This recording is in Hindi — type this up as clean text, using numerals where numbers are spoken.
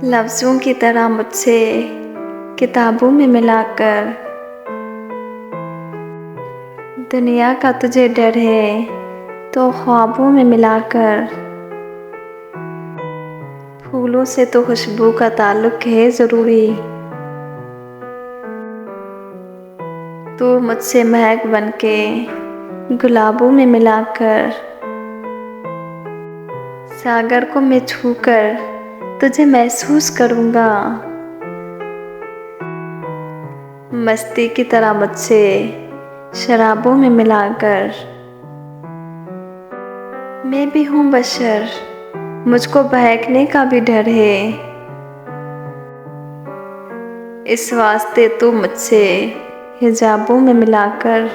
लफ्ज़ों की तरह मुझसे किताबों में मिलाकर। दुनिया का तुझे डर है तो ख्वाबों में मिलाकर। फूलों से तो खुशबू का ताल्लुक़ है ज़रूरी, तू मुझसे महक बनके गुलाबों में मिलाकर। सागर को मैं छूकर तुझे महसूस करूँगा, मस्ती की तरह मुझसे शराबों में मिलाकर। मैं भी हूँ बशर, मुझको बहकने का भी डर है, इस वास्ते तू मुझसे हिजाबों में मिलाकर।